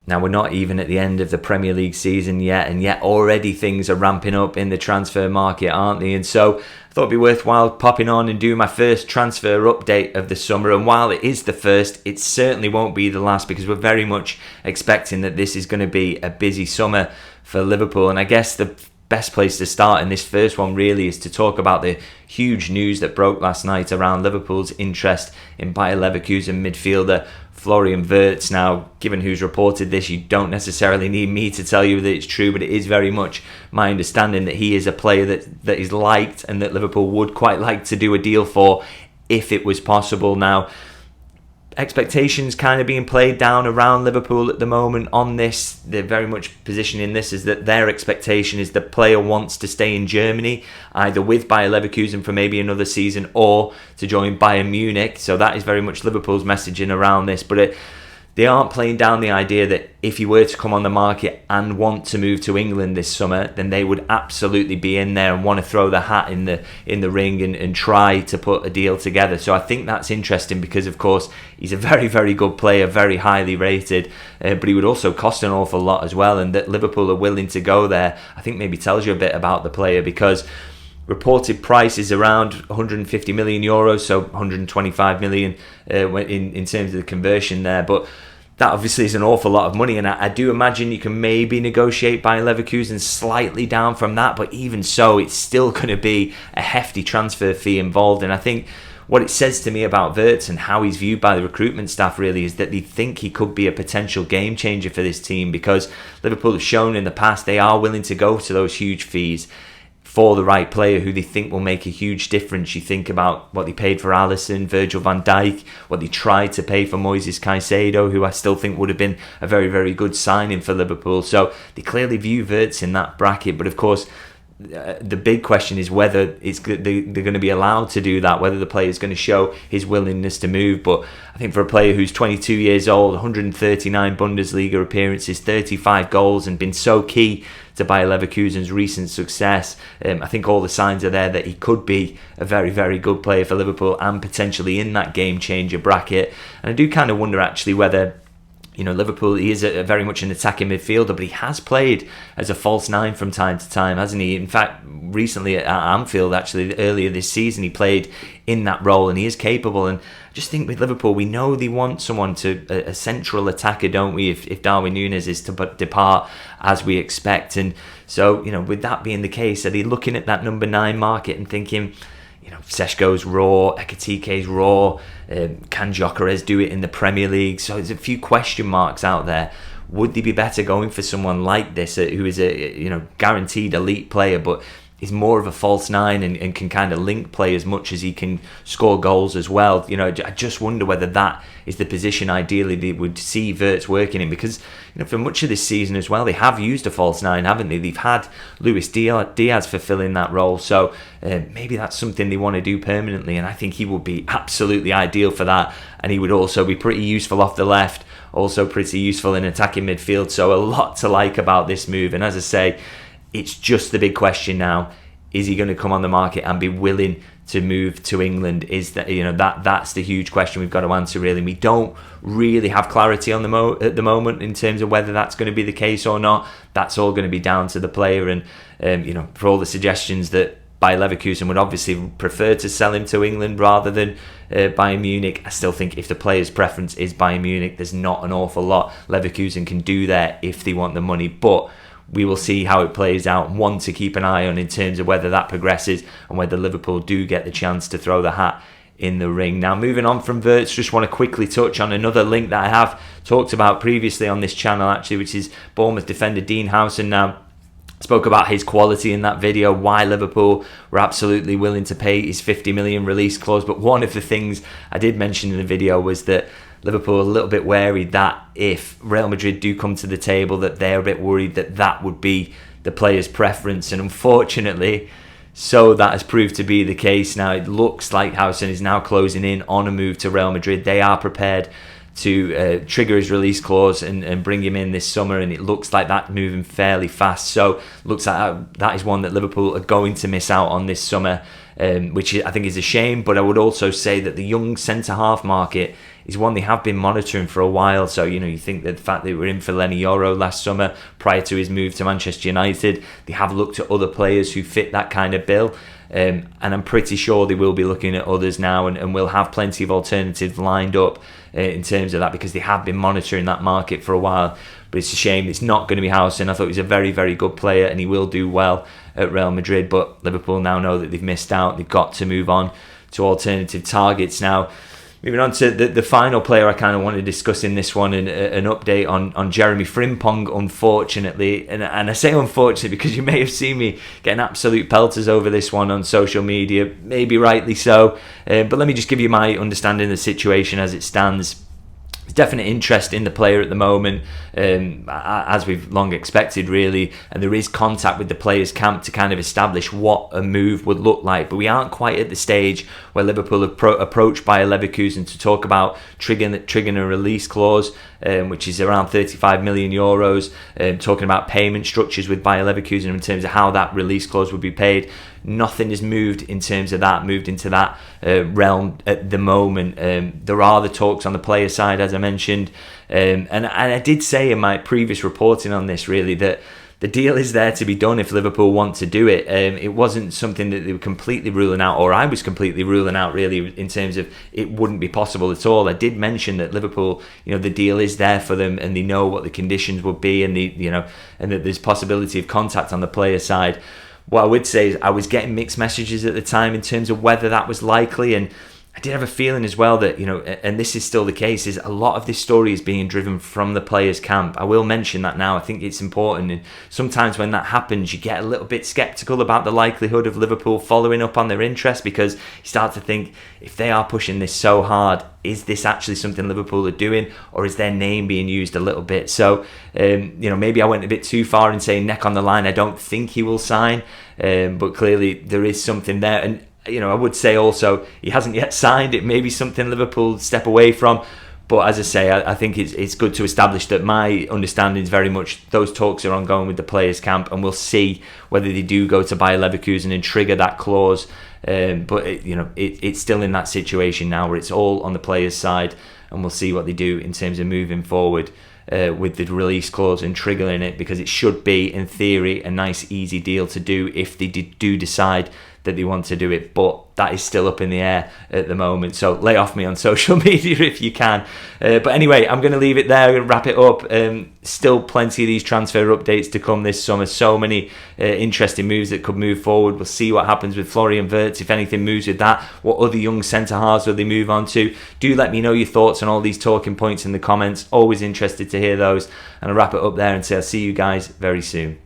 Now, we're not even at the end of the Premier League season yet, and yet already things are ramping up in the transfer market, aren't they? And so I thought it'd be worthwhile popping on and doing my first transfer update of the summer. And while it is the first, it certainly won't be the last, because we're very much expecting that this is going to be a busy summer for Liverpool. And I guess the best place to start in this first one really is to talk about the huge news that broke last night around Liverpool's interest in Bayer Leverkusen midfielder Florian WIRTZ. Now, given who's reported this, you don't necessarily need me to tell you that it's true, but it is very much my understanding that he is a player that is liked and that Liverpool would quite like to do a deal for if it was possible. Now, expectations kind of being played down around Liverpool at the moment on this. They're very much positioning this as that their expectation is the player wants to stay in Germany, either with Bayer Leverkusen for maybe another season or to join Bayern Munich. So that is very much Liverpool's messaging around this. But they aren't playing down the idea that if he were to come on the market and want to move to England this summer, then they would absolutely be in there and want to throw the hat in the ring and try to put a deal together. So I think that's interesting because, of course, he's a very, very good player, very highly rated, but he would also cost an awful lot as well. And that Liverpool are willing to go there, I think maybe tells you a bit about the player, because reported price is around 150 million euros, so 125 million in terms of the conversion there. But that obviously is an awful lot of money, and I do imagine you can maybe negotiate Bayer Leverkusen slightly down from that, but even so, it's still going to be a hefty transfer fee involved. And I think what it says to me about WIRTZ and how he's viewed by the recruitment staff really is that they think he could be a potential game changer for this team, because Liverpool have shown in the past they are willing to go to those huge fees for the right player who they think will make a huge difference. You think about what they paid for Alisson, Virgil van Dijk, what they tried to pay for Moises Caicedo, who I still think would have been a very, very good signing for Liverpool. So they clearly view WIRTZ in that bracket. But of course, the big question is whether they're going to be allowed to do that, whether the player is going to show his willingness to move. But I think for a player who's 22 years old, 139 Bundesliga appearances, 35 goals, and been so key to Bayer Leverkusen's recent success, I think all the signs are there that he could be a very, very good player for Liverpool and potentially in that game changer bracket. And I do kind of wonder actually whether, you know, Liverpool, he is very much an attacking midfielder, but he has played as a false nine from time to time, hasn't he? In fact, recently at Anfield, actually, earlier this season, he played in that role, and he is capable. And I just think with Liverpool, we know they want someone a central attacker, don't we, if Darwin Núñez is to depart as we expect. And so, you know, with that being the case, are they looking at that number 9 market and thinking, you know, Seshko's raw, Ekitike's raw, can Gyökeres do it in the Premier League? So there's a few question marks out there. Would they be better going for someone like this, who is a guaranteed elite player, but is more of a false nine and can kind of link play as much as he can score goals as well? You know, I just wonder whether that is the position ideally they would see WIRTZ working in, because, you know, for much of this season as well, they have used a false nine, haven't they? They've had Luis Diaz fulfilling that role, so maybe that's something they want to do permanently, and I think he would be absolutely ideal for that, and he would also be pretty useful off the left, also pretty useful in attacking midfield. So a lot to like about this move. And as I say, it's just the big question now: is he going to come on the market and be willing to move to England? Is that, you know, that's the huge question we've got to answer really. We don't really have clarity on at the moment in terms of whether that's going to be the case or not. That's all going to be down to the player, and you know, for all the suggestions that Bayer Leverkusen would obviously prefer to sell him to England rather than Bayern Munich, I still think if the player's preference is Bayern Munich, there's not an awful lot Leverkusen can do there if they want the money. But we will see how it plays out. One to keep an eye on in terms of whether that progresses and whether Liverpool do get the chance to throw the hat in the ring. Now, moving on from WIRTZ, just want to quickly touch on another link that I have talked about previously on this channel, actually, which is Bournemouth defender Dean Huijsen. Now, spoke about his quality in that video, why Liverpool were absolutely willing to pay his 50 million release clause. But one of the things I did mention in the video was that Liverpool are a little bit wary that if Real Madrid do come to the table, that they're a bit worried that that would be the player's preference. And unfortunately, so that has proved to be the case. Now, it looks like Huijsen is now closing in on a move to Real Madrid. They are prepared to trigger his release clause and bring him in this summer, and it looks like that's moving fairly fast. So looks like that is one that Liverpool are going to miss out on this summer. which I think is a shame. But I would also say that the young centre-half market is one they have been monitoring for a while. So, you think that the fact that we were in for Lenny Yoro last summer prior to his move to Manchester United, they have looked at other players who fit that kind of bill. And I'm pretty sure they will be looking at others now, and will have plenty of alternatives lined up in terms of that, because they have been monitoring that market for a while. But it's a shame it's not going to be Huijsen. I thought he was a very, very good player, and he will do well at Real Madrid. But Liverpool now know that they've missed out. They've got to move on to alternative targets now. Moving on to the final player I kind of want to discuss in this one, and an update on Jeremie Frimpong, unfortunately. And I say unfortunately because you may have seen me getting absolute pelters over this one on social media, maybe rightly so. But let me just give you my understanding of the situation as it stands. There's definite interest in the player at the moment, as we've long expected, really, and there is contact with the players' camp to kind of establish what a move would look like. But we aren't quite at the stage where Liverpool have approached Bayer Leverkusen to talk about triggering a release clause, which is around 35 million euros, talking about payment structures with Bayer Leverkusen in terms of how that release clause would be paid. Nothing has moved in terms of that, moved into that realm at the moment. There are the talks on the player side, as I mentioned, and I did say in my previous reporting on this, really, that the deal is there to be done if Liverpool want to do it. It wasn't something that they were completely ruling out, or I was completely ruling out, really, in terms of it wouldn't be possible at all. I did mention that Liverpool, the deal is there for them, and they know what the conditions would be, and and that there's possibility of contact on the player side. What I would say is I was getting mixed messages at the time in terms of whether that was likely, and I did have a feeling as well that, and this is still the case, is a lot of this story is being driven from the players' camp. I will mention that now. I think it's important, and sometimes when that happens, you get a little bit sceptical about the likelihood of Liverpool following up on their interest, because you start to think, if they are pushing this so hard, is this actually something Liverpool are doing, or is their name being used a little bit? So, maybe I went a bit too far in saying neck on the line, I don't think he will sign, but clearly there is something there. And I would say also he hasn't yet signed. It may be something Liverpool step away from, but as I say, I think it's good to establish that my understanding is very much those talks are ongoing with the players' camp, and we'll see whether they do go to Bayer Leverkusen and trigger that clause. But it's still in that situation now where it's all on the players' side, and we'll see what they do in terms of moving forward with the release clause and triggering it, because it should be, in theory, a nice easy deal to do if they do decide that they want to do it. But that is still up in the air at the moment, so lay off me on social media if you can. But anyway, I'm going to leave it there. I'm going to wrap it up. Still plenty of these transfer updates to come this summer. So many interesting moves that could move forward. We'll see what happens with Florian WIRTZ, if anything moves with that. What other young centre-halves will they move on to? Do let me know your thoughts on all these talking points in the comments. Always interested to hear those. And I'll wrap it up there and say I'll see you guys very soon.